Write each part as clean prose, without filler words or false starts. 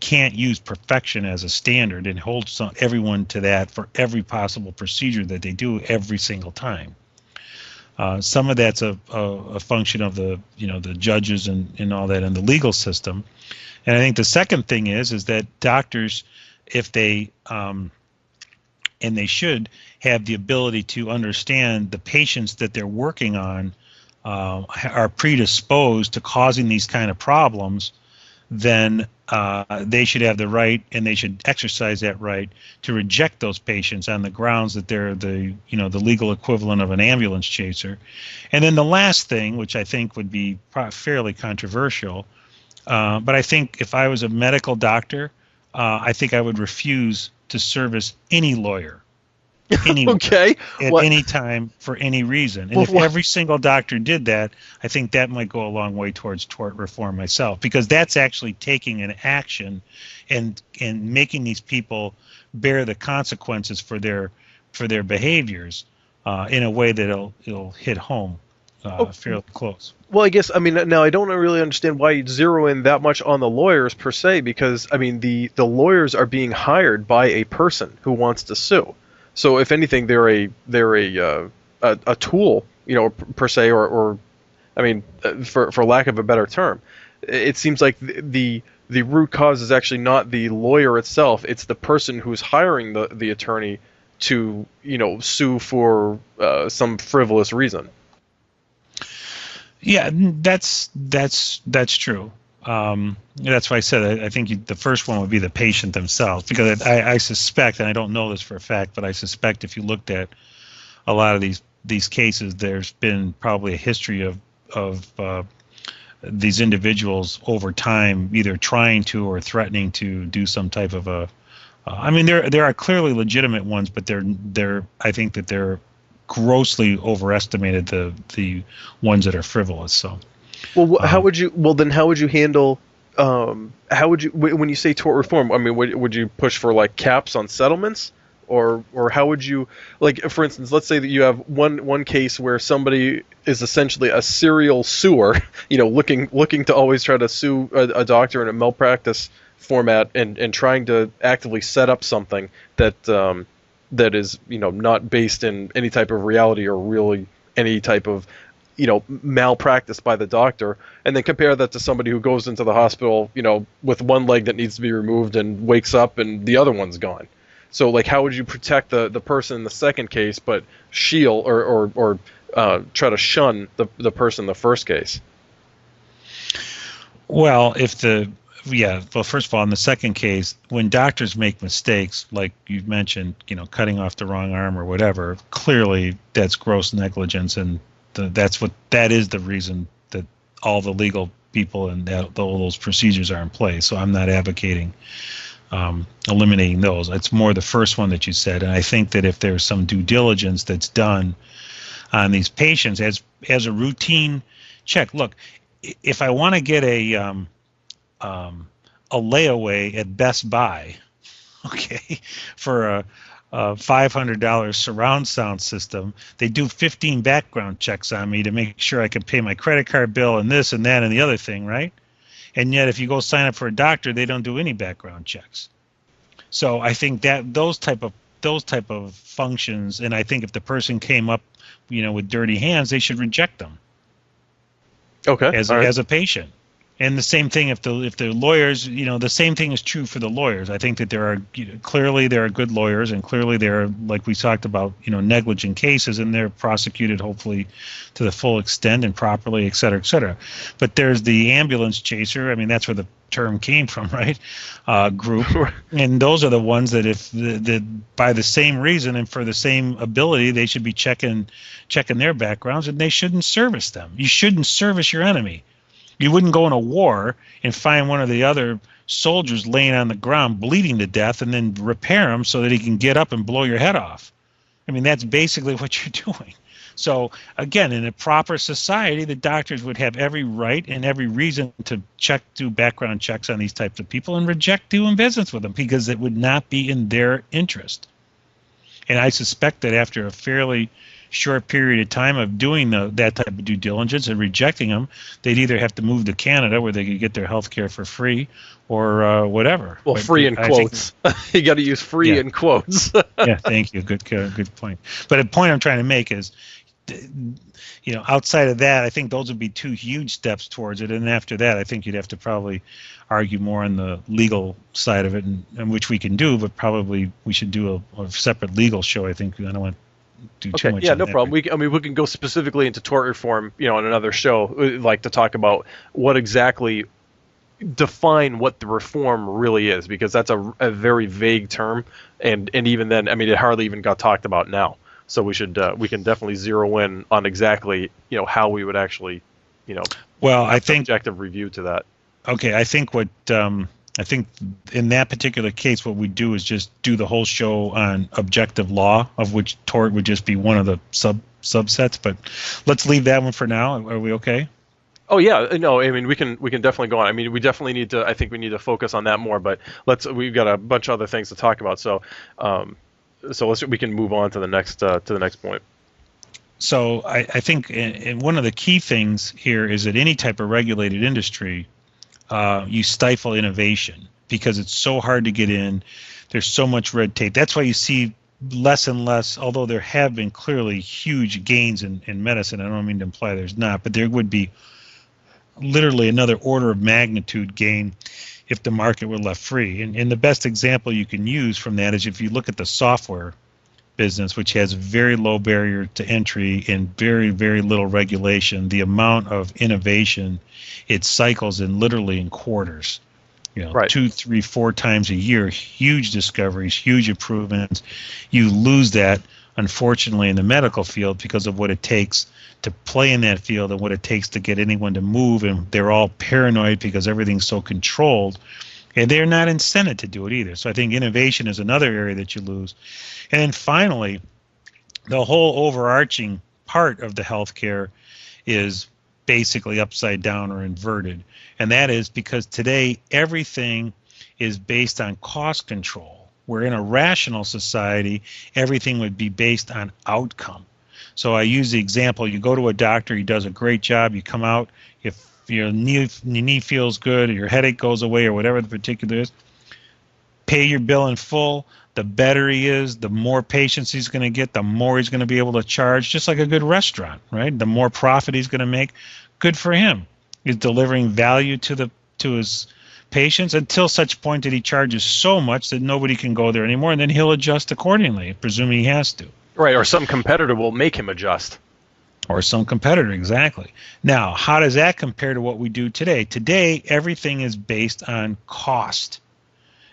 can't use perfection as a standard and hold everyone to that for every possible procedure that they do every single time. Some of that's a function of the the judges and all that in the legal system. And I think the second thing is that doctors, if they and they should have the ability to understand the patients that they're working on are predisposed to causing these kind of problems, then they should have the right, and they should exercise that right, to reject those patients on the grounds that they're the legal equivalent of an ambulance chaser. And then the last thing, which I think would be fairly controversial, but I think if I was a medical doctor, I think I would refuse to service any lawyer. Okay. At any time for any reason. And if every single doctor did that, I think that might go a long way towards tort reform myself, because that's actually taking an action and making these people bear the consequences for their behaviors in a way that it'll hit home fairly close. Well, I guess, now I don't really understand why you'd zero in that much on the lawyers per se, because, the lawyers are being hired by a person who wants to sue. So if anything, they're a tool, per se, or for lack of a better term. It seems like the root cause is actually not the lawyer itself; it's the person who's hiring the attorney to sue for some frivolous reason. Yeah, that's true. That's why I said I think the first one would be the patient themselves, because I suspect, and I don't know this for a fact, but I suspect if you looked at a lot of these cases, there's been probably a history of these individuals over time either trying to or threatening to do some type of a. There are clearly legitimate ones, but I think that they're grossly overestimated the ones that are frivolous. So. Well, how would you handle? How would you, when you say tort reform? Would you push for like caps on settlements, or how would you, like, for instance, let's say that you have one case where somebody is essentially a serial suer, looking to always try to sue a doctor in a malpractice format and trying to actively set up something that is not based in any type of reality or really any type of malpractice by the doctor, and then compare that to somebody who goes into the hospital, with one leg that needs to be removed and wakes up and the other one's gone. So, like, how would you protect the person in the second case, but shield or try to shun the person in the first case? Well, first of all, in the second case, when doctors make mistakes, like you've mentioned, cutting off the wrong arm or whatever, clearly that's gross negligence, and that is the reason that all the legal people and all those procedures are in place. So I'm not advocating eliminating those. It's more the first one that you said, and I think that if there's some due diligence that's done on these patients as a routine check. Look, if I want to get a layaway at Best Buy, okay, for a $500 surround sound system, they do 15 background checks on me to make sure I can pay my credit card bill and this and that and the other thing, right? And yet if you go sign up for a doctor, they don't do any background checks. So I think that those type of functions, and I think if the person came up, with dirty hands, they should reject them. Okay. As a patient. And the same thing if the lawyers, the same thing is true for the lawyers. I think that clearly there are good lawyers, and clearly there are, like we talked about, negligent cases, and they're prosecuted hopefully to the full extent and properly, et cetera, et cetera. But there's the ambulance chaser. That's where the term came from, right? Group, and those are the ones that by the same reason and for the same ability, they should be checking their backgrounds, and they shouldn't service them. You shouldn't service your enemy. You wouldn't go in a war and find one of the other soldiers laying on the ground bleeding to death and then repair him so that he can get up and blow your head off. That's basically what you're doing. So, again, in a proper society, the doctors would have every right and every reason to do background checks on these types of people and reject doing business with them, because it would not be in their interest. And I suspect that after a fairly short period of time of doing that type of due diligence and rejecting them, they'd either have to move to Canada where they could get their health care for free or whatever. Well, but free in quotes. You got to use free in quotes. Yeah, thank you. Good point. But the point I'm trying to make is, outside of that, I think those would be two huge steps towards it. And after that, I think you'd have to probably argue more on the legal side of it, and which we can do, but probably we should do a separate legal show. I think I don't want to do too much. Yeah, no problem. We can go specifically into tort reform, on another show, like to talk about what exactly define what the reform really is, because that's a very vague term, and even then, it hardly even got talked about now. So we can definitely zero in on exactly how we would actually I think objective review to that. Okay, I think I think in that particular case, what we do is just do the whole show on objective law, of which tort would just be one of the subsets. But let's leave that one for now. Are we okay? Oh yeah, no, we can definitely go on. We definitely need to. I think we need to focus on that more. But we've got a bunch of other things to talk about. So, we can move on to the next point. So I think and one of the key things here is that any type of regulated industry, you stifle innovation because it's so hard to get in. There's so much red tape. That's why you see less and less, although there have been clearly huge gains in medicine. I don't mean to imply there's not, but there would be literally another order of magnitude gain if the market were left free. And the best example you can use from that is if you look at the software business, which has a very low barrier to entry and very, very little regulation, the amount of innovation it cycles literally in quarters. Right. 2, 3, 4 times a year, huge discoveries, huge improvements. You lose that, unfortunately, in the medical field because of what it takes to play in that field and what it takes to get anyone to move, and they're all paranoid because everything's so controlled, and they're not incented to do it either. So I think innovation is another area that you lose. And then finally, the whole overarching part of the healthcare is basically upside down or inverted, and that is because today everything is based on cost control, where in a rational society everything would be based on outcome. So I use the example, you go to a doctor, he does a great job, you come out, if your knee feels good or your headache goes away or whatever the particular is, pay your bill in full. The better he is, the more patients he's going to get, the more he's going to be able to charge, just like a good restaurant, right? The more profit he's going to make, good for him. He's delivering value to his patients until such point that he charges so much that nobody can go there anymore, and then he'll adjust accordingly, presuming he has to. Right, or some competitor will make him adjust. Or some competitor, exactly. Now, how does that compare to what we do today? Today, everything is based on cost.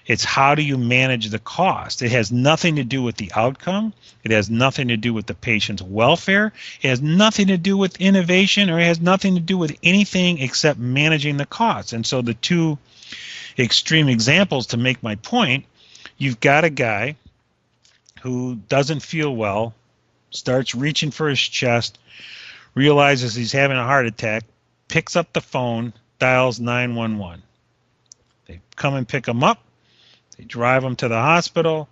It's how do you manage the cost. It has nothing to do with the outcome. It has nothing to do with the patient's welfare. It has nothing to do with innovation, or it has nothing to do with anything except managing the cost. And so the two extreme examples to make my point, you've got a guy who doesn't feel well, starts reaching for his chest, realizes he's having a heart attack, picks up the phone, dials 911. They come and pick him up. They drive him to the hospital,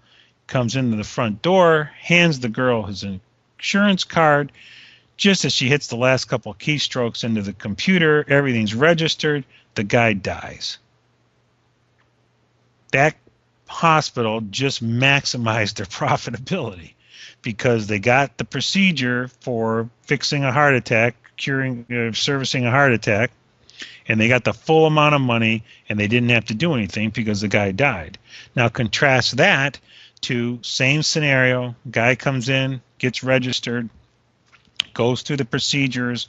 comes into the front door, hands the girl his insurance card. Just as she hits the last couple of keystrokes into the computer, everything's registered, the guy dies. That hospital just maximized their profitability because they got the procedure for fixing a heart attack, servicing a heart attack, and they got the full amount of money, and they didn't have to do anything because the guy died. Now contrast that to same scenario, guy comes in, gets registered, goes through the procedures,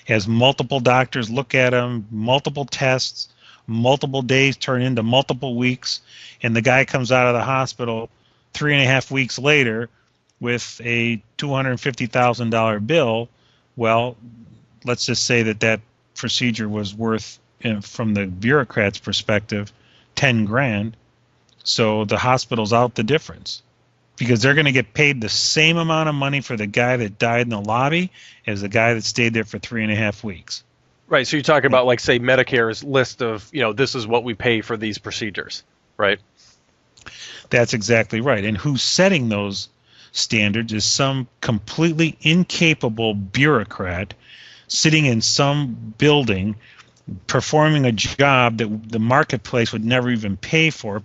has multiple doctors look at him, multiple tests, multiple days turn into multiple weeks, and the guy comes out of the hospital 3.5 weeks later with a $250,000 bill. Well, let's just say that procedure was worth, from the bureaucrat's perspective, 10 grand. So the hospital's out the difference because they're going to get paid the same amount of money for the guy that died in the lobby as the guy that stayed there for 3.5 weeks. Right. So you're talking about, like, say, Medicare's list of, this is what we pay for these procedures, right? That's exactly right. And who's setting those standards is some completely incapable bureaucrat sitting in some building performing a job that the marketplace would never even pay for